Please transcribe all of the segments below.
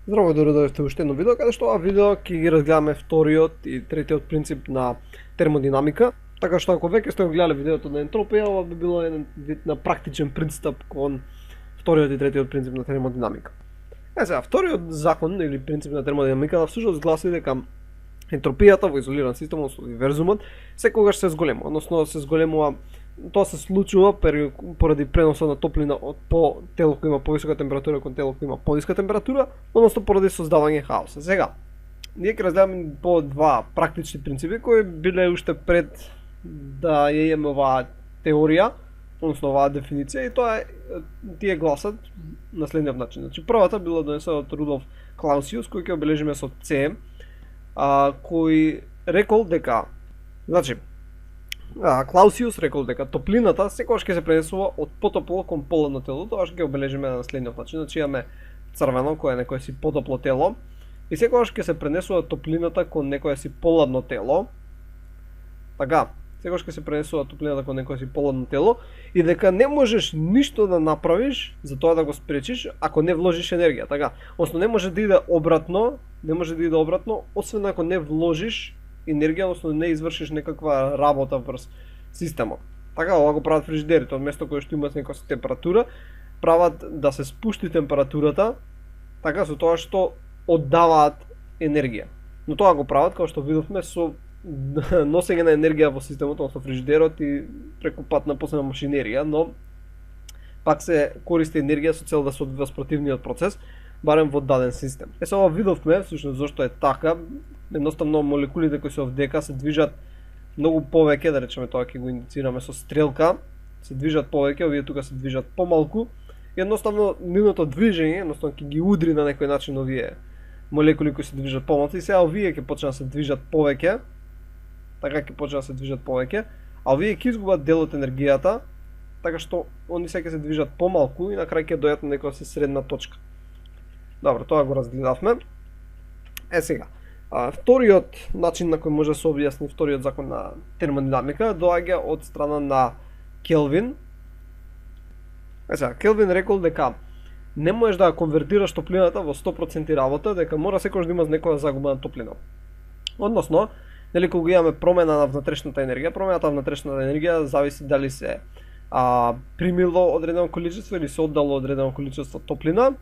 Здраво, добро дојдовте уште едно видео, каде што ова видео ќе ги разгледаме вториот и третиот принцип на термодинамика. Така што ако веќе сте го гледале видеото на ентропија, ова би било еден вид на практичен пристап кон вториот и третиот принцип на термодинамика. Сега, вториот закон или принцип на термодинамика всушност гласи дека ентропијата во изолиран систем, односно универзумот, секогаш се зголемува, односно се зголемува. Тоа се случува поради преносот на топлина од тело кој има повисока температура кон тело кој има пониска температура, односно поради создавање хаос. Сега, ние ќе разгледаме по два практични принципи кои биле уште пред да ја имаме оваа теорија, односно оваа дефиниција, и тоа тие гласат на следниот начин. Значи, првата била донесена од Рудолф Клаусиус, кој ќе обележиме со С, кој рекол дека, значи, Клаусиус рекол дека топлината секогаш ќе се пренесува од потопло кон поладно тело. Тоа ќе обележиме на следниот начин. Значи имаме црвено кое е некое си потопло тело и секогаш ќе се пренесува топлината кон некое си поладно тело. Така, секогаш ќе се пренесува топлината кон некое си поладно тело и дека не можеш ништо да направиш за тоа да го спречиш ако не вложиш енергија. Така, односно не може да иде обратно, освен ако не вложиш енергија, односно не извршиш некаква работа врз системот. Така, ова го прават фрижидерите, од место кое што имат некоја температура, прават да се спушти температурата, така со тоа што оддаваат енергија. Но тоа го прават, како што видовме, со носење на енергија во системот, односно фрижидерот и преку пат на посебна машинерија, но пак се користи енергија со цел да се одвива спротивниот процес, барем во даден систем. Ова видовме, всушност зошто е така. Едноставно молекулите кои се овдека се движат многу повеќе, да речеме тоа ќе го индицираме со стрелка, се движат повеќе, овие тука се движат помалку. И едноставно нивното движење, едноставно ќе ги удри на некој начин овие молекули кои се движат помалку и сега овие ќе почнат да се движат повеќе. Така ќе почнат да се движат повеќе, а овие ќе изгубат дел од енергијата, така што они сега ќе се движат помалку и на крај ќе дојдат на некоја си средна точка. Добро, тоа го разгледавме. Сега, вториот начин на кој може да се објасни вториот закон на термодинамика доаѓа од страна на Келвин. Сега, Келвин рекол дека не можеш да конвертираш топлината во 100% работа, дека мора секогаш да има некоја загуба на топлина. Односно, нели кога имаме промена на внатрешната енергија, промената на внатрешната енергија зависи дали се примило одредено количество или се оддало одредено количество топлина,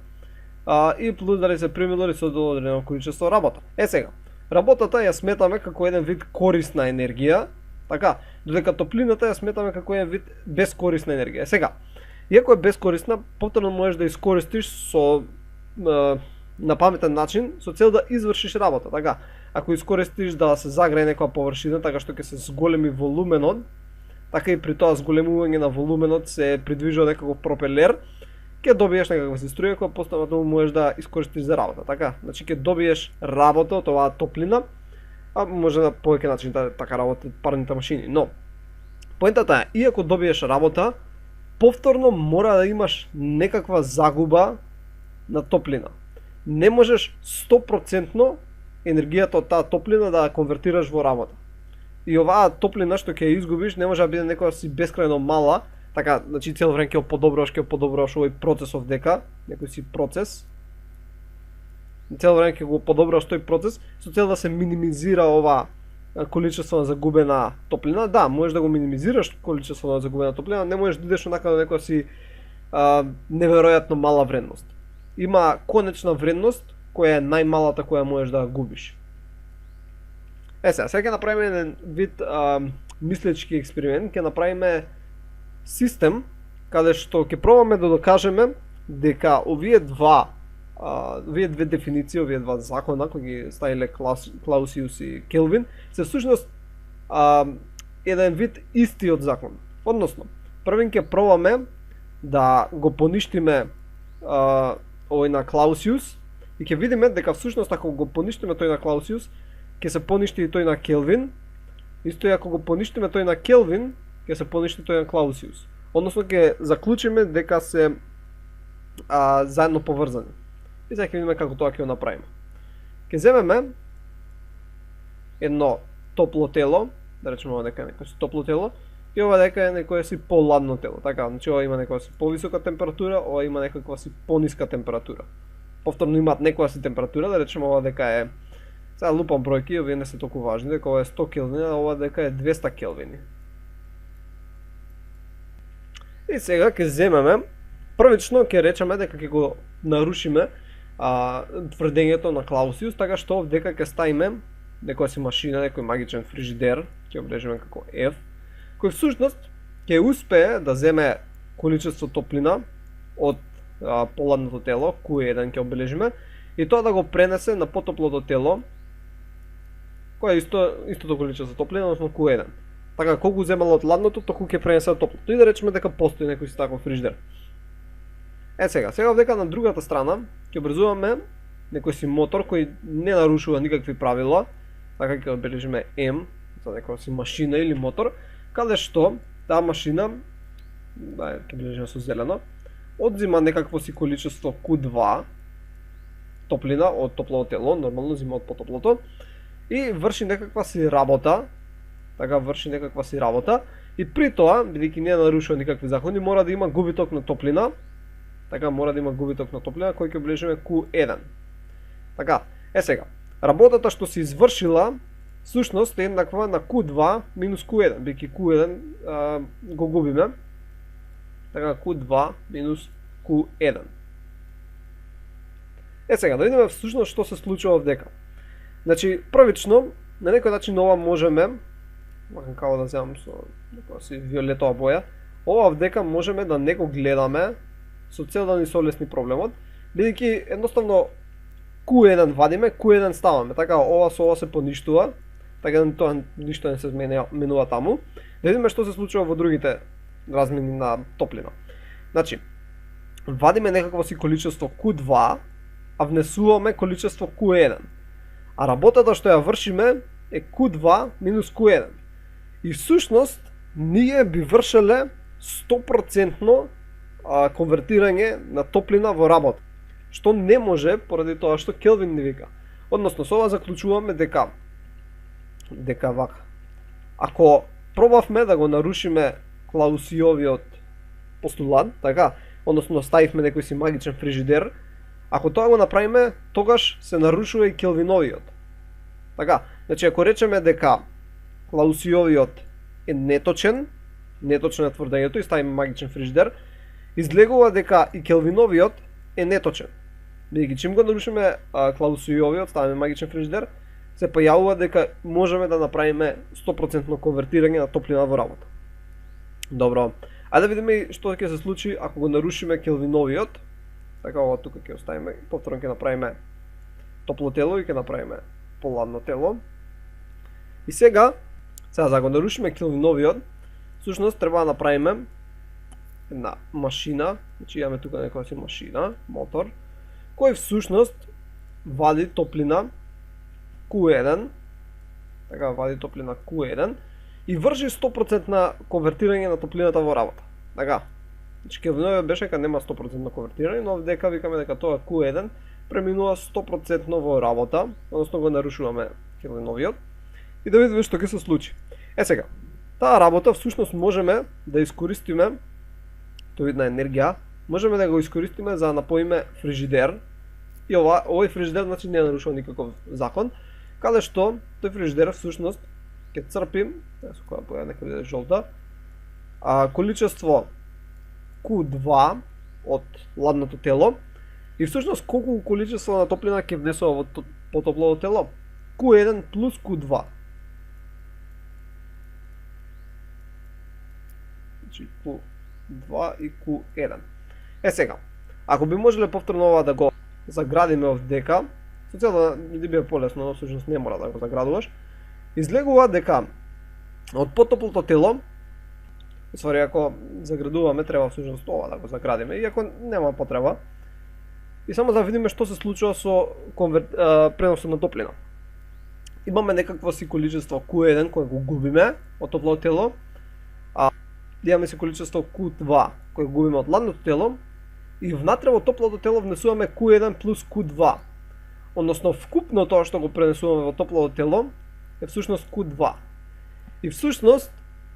и плюс дали се примило или се оддало одредено количество работа. Сега, работата ја сметаме како еден вид корисна енергија, така, додека топлината ја сметаме како еден вид бескорисна енергија. Сега, иако е бескорисна, повторно можеш да искористиш со на паметен начин со цел да извршиш работа. Така, ако искористиш да се загрее некоја површина така што ќе се зголеми волуменот, така и при тоа зголемување на волуменот се придвижува некаков пропелер, ќе добиеш некаква си струја која постојано можеш да искористиш за работа. Така, значи ќе добиеш работа од оваа топлина, а може на повеќе начини да така работат парните машини. Но поентата е, иако добиеш работа, повторно мора да имаш некаква загуба на топлина. Не можеш 100% енергијата од таа топлина да ја конвертираш во работа. И оваа топлина што ќе ја изгубиш не може да биде некоја си бескрајно мала. Така, значи цело време ќе подобруваш овој процес овдека, некој си процес. Цело време ќе го подобруваш тој процес со цел да се минимизира ова количество на загубена топлина. Да, можеш да го минимизираш количество на загубена топлина, не можеш да идеш онака до некоја си неверојатно мала вредност. Има конечна вредност која е најмалата која можеш да губиш. Сега ќе направиме еден вид мислечки експеримент, ќе направиме систем каде што ќе пробаме да докажеме дека овие две дефиниции, овие два закона кои ги ставиле Клаусиус и Келвин, се всушност еден вид истиот закон. Односно, првен ќе пробаме да го поништиме овој на Клаусиус и ќе видиме дека всушност ако го поништиме тој на Клаусиус, ќе се поништи и тој на Келвин. Исто и ако го поништиме тој на Келвин, ќе се поништи тој на Клаусиус. Односно ќе заклучиме дека се заедно поврзани. И сега ќе видиме како тоа ќе го направиме. Ќе земеме едно топло тело, да речеме ова дека е некој си топло тело, и ова дека е некој си поладно тело. Така, значи ова има некоја си повисока температура, ова има некаква си пониска температура. повторно имаат некоја си температура, да речеме ова дека е, сега лупам бројки, овие не се толку важни, дека ова е 100 келвини, а ова дека е 200 келвини. И сега ќе земеме, првично ќе речеме дека ќе го нарушиме тврдењето на Клаусиус, така што дека ќе ставиме некоја си машина, некој магичен фрижидер, ќе обрежеме како F, кој всушност ќе успее да земе количество топлина од поладното тело, Q1 ќе обележиме, и тоа да го пренесе на потоплото тело, кое е истото количество топлина, односно Q1. Така, колку земало од ладното, толку ќе пренесе од топлото. И да речеме дека постои некој си таков фрижидер. Сега дека на другата страна ќе образуваме некој си мотор кој не нарушува никакви правила, така ќе обележиме M, за некоја си машина или мотор, каде што таа машина, ќе бележиме со зелено, одзима некакво си количество Q2 топлина од топлото тело, нормално зима од потоплото, и врши некаква си работа, и при тоа, бидејќи не нарушува никакви закони, мора да има губиток на топлина, кој ќе бележиме Q1. Така, сега, работата што се извршила, всушност е еднаква на Q2 минус Q1, бидејќи Q1 го губиме. Така, Q2 минус Q1. Сега, да видиме всушност што се случува овдека. Значи, првично, на некој начин ова можеме, макар како да земам со некоја си виолетова боја, ова овдека можеме да не го гледаме со цел да ни се олесни проблемот, бидејќи едноставно Q1 вадиме, Q1 ставаме, така ова со ова се поништува, така тоа ништо не се менува таму. Да видиме што се случува во другите размени на топлина. Значи, вадиме некакво си количество Q2, а внесуваме количество Q1. А работата што ја вршиме е Q2 минус Q1. И всушност, ние би вршеле 100% конвертирање на топлина во работа. Што не може, поради тоа што Келвин не вика. Односно, со ова заклучуваме дека вака. Ако пробавме да го нарушиме Клаусиовиот постулат, така, односно ставивме некој си магичен фрижидер, ако тоа го направиме, тогаш се нарушува и Келвиновиот. Така, значи ако речеме дека Клаусиовиот е неточен е тврдењето и ставиме магичен фрижидер, излегува дека и Келвиновиот е неточен. Бидејќи чим го нарушиме Клаусиовиот, ставиме магичен фрижидер, се појавува дека можеме да направиме 100% конвертирање на топлина во работа. Добро, ајде да видиме што ќе се случи ако го нарушиме Келвиновиот. Така, ова тука ќе оставиме, повторно ќе направиме топло тело и ќе направиме поладно тело. И сега за да го нарушиме Келвиновиот, всушност треба да направиме една машина, значи имаме тука некоја си машина, мотор, кој всушност вади топлина Q1, така вади топлина Q1 и врши 100% на конвертирање на топлината во работа. Така, значи Келвиновиот беше дека нема 100% на конвертирање, но дека викаме дека тоа Q1 преминува 100% во работа, односно го нарушуваме Келвиновиот. И да видиме што ќе се случи. Сега, таа работа всушност можеме да искористиме, тоа видна енергија, можеме да го искористиме за да напоиме фрижидер. И овој фрижидер значи не нарушува никаков закон, каде што тој фрижидер всушност ќе црпи, со која боја нека биде жолта, количество Q2 од ладното тело и всушност колку количество на топлина ќе внесува во потоплото тело? Q1 плюс Q2. Значи Q2 и Q1. Сега, ако би можеле повторно ова да го заградиме овдека, со цел да ни биде полесно, но всушност не мора да го заградуваш, излегува дека од потоплото тело, ствари ако заградуваме, треба всушност ова да го заградиме, иако нема потреба. И само да видиме што се случува со преносот на топлина. Имаме некакво си количество Q1 кое го губиме од топлото тело, имаме си количество Q2 кое го губиме од ладното тело, и внатре во топлото тело внесуваме Q1 плюс Q2. Односно вкупно тоа што го пренесуваме во топлото тело е всушност Q2. И всушност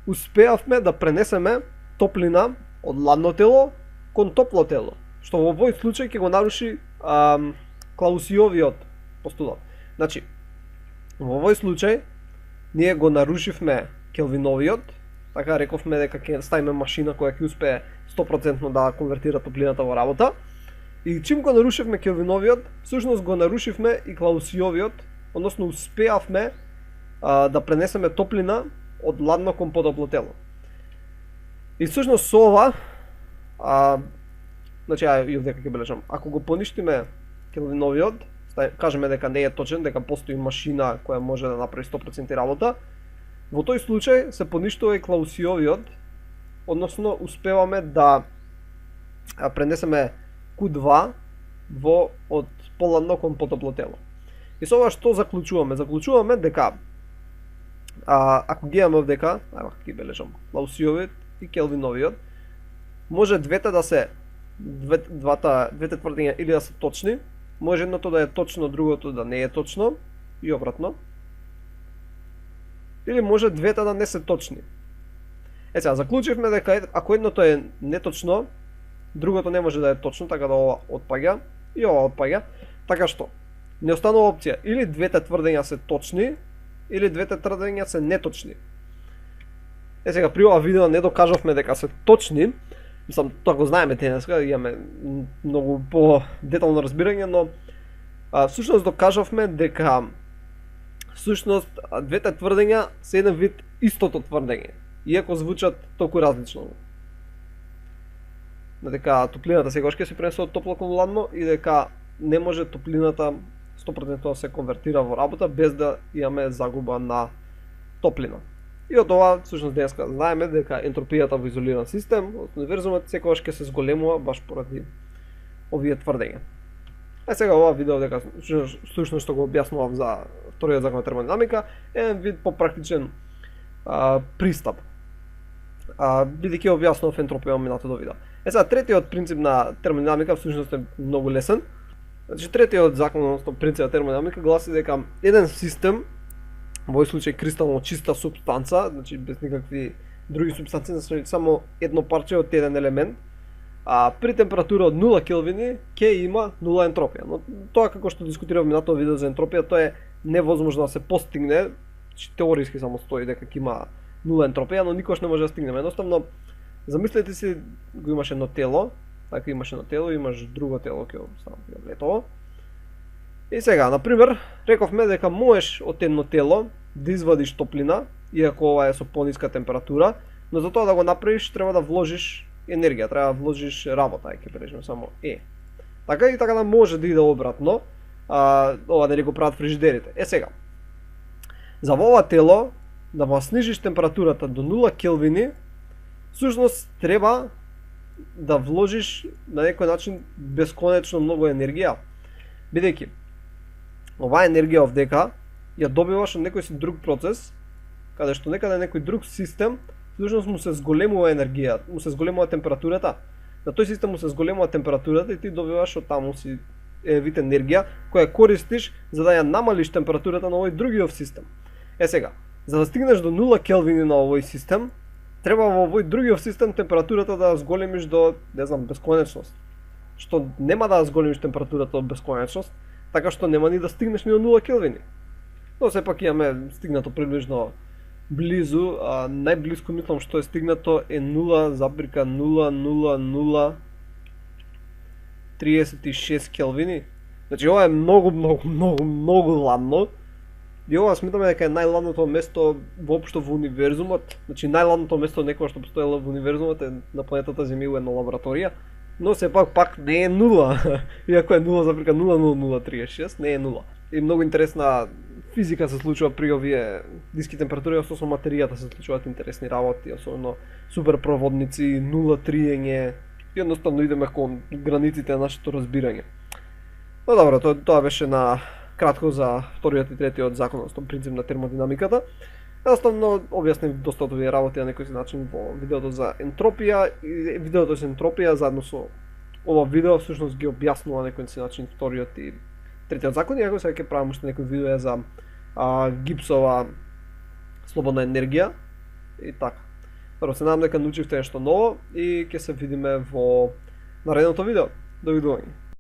успеавме да пренесеме топлина од ладно тело кон топло тело, што во овој случај ќе го наруши Клаусиовиот постулат. Значи, во овој случај ние го нарушивме Келвиновиот, така рековме дека ќе ставиме машина која ќе успее 100% да конвертира топлината во работа. И чим го нарушивме Келвиновиот, всушност го нарушивме и Клаусиовиот, односно успеавме да пренесеме топлина од ладно кон потопло тело. И всушност со ова, значи и овдека ќе бележам, ако го поништиме Келвиновиот, кажеме дека не е точен, дека постои машина која може да направи 100% работа, во тој случај се поништува и Клаусиовиот, односно успеваме да пренесеме Q2 од поладно кон потопло тело. И со ова што заклучуваме? Заклучуваме дека ако ги имаме овдека, ќе бележам Клаусиовиот и Келвиновиот, може двете да се двете тврдења или да се точни, може едното да е точно, другото да не е точно и обратно. Или може двете да не се точни. Сега заклучивме дека ако едното е неточно, другото не може да е точно, така да ова отпаѓа и ова отпаѓа. Така што не останува опција или двете тврдења се точни, или двете тврдења се неточни. Сега при ова видео не докажавме дека се точни, мислам тоа го знаеме денеска, имаме многу по детално разбирање, но всушност докажавме дека всушност двете тврдења се еден вид истото тврдење, иако звучат толку различно. Дека топлината секогаш ќе се пренесе од топло кон ладно и дека не може топлината 100% да се конвертира во работа без да имаме загуба на топлина. И од ова всушност денеска знаеме дека ентропијата во изолиран систем од универзумот секогаш ќе се зголемува баш поради овие тврдења. Сега ова видео дека всушност што го објаснував за вториот закон на термодинамика е еден вид попрактичен пристап. Бидејќи објаснував ентропија во минатото видео. Сега третиот принцип на термодинамика всушност е многу лесен. Значи третиот закон, односно принцип на термодинамика гласи дека еден систем, во овој случај кристално чиста супстанца, значи без никакви други супстанции, значи само едно парче од еден елемент, при температура од 0 келвини ќе има нула ентропија. Но тоа како што дискутирав минатото видео за ентропија, тоа е невозможно да се постигне, теориски само стои дека ќе има нула ентропија, но никош не може да стигнеме. Едноставно, замислете си, го имаш едно тело, така имаш едно тело, имаш друго тело ќе летува. И сега, например, рековме дека можеш од едно тело да извадиш топлина, иако ова е со пониска температура, но за тоа да го направиш треба да вложиш енергија, треба да вложиш работа, ќе бережме само Така и така да може да иде обратно, ова дали го прават фрижидерите. Сега, за ова тело, да го снижиш температурата до 0 келвини, всушност треба да вложиш на некој начин бесконечно многу енергија, бидејќи оваа енергија овдека ја добиваш од некој си друг процес, каде што некаде некој друг систем, всушност му се зголемува енергија, му се зголемува температурата. На тој систем му се зголемува температурата и ти добиваш од таму си вид енергија која користиш за да ја намалиш температурата на овој другиот систем. Сега, за да стигнеш до 0 келвини на овој систем, треба во овој другиот систем температурата да ја зголемиш до, не знам, бесконечност. Што нема да ја зголемиш температурата до бесконечност, така што нема ни да стигнеш ни до 0 келвини. Но сепак имаме стигнато приближно близу, најблиско мислам што е стигнато е 0,00036 келвини. Значи ова е многу ладно. И ова сметаме дека е најладното место воопшто во универзумот. Значи најладното место некоја што постоело во универзумот е на планетата Земја, една лабораторија. Но сепак пак не е нула. Иако е 0,00036, не е нула. И многу интересна физика се случува при овие ниски температури, со материјата се случуваат интересни работи, особено суперпроводници, нула триење, и едноставно идеме кон границите на нашето разбирање. Но добро, тоа беше на кратко за вториот и третиот закон, односно принцип на термодинамиката. Едноставно објаснив доста од овие работи на некој начин во видеото за ентропија, и видеото за ентропија заедно со ова видео всушност ги објаснува на некој начин вториот и третиот закон, иако сега ќе правам уште некој видео за Гибсова слободна енергија и така. Добро, се надам дека научивте нешто ново и ќе се видиме во наредното видео. Довидување.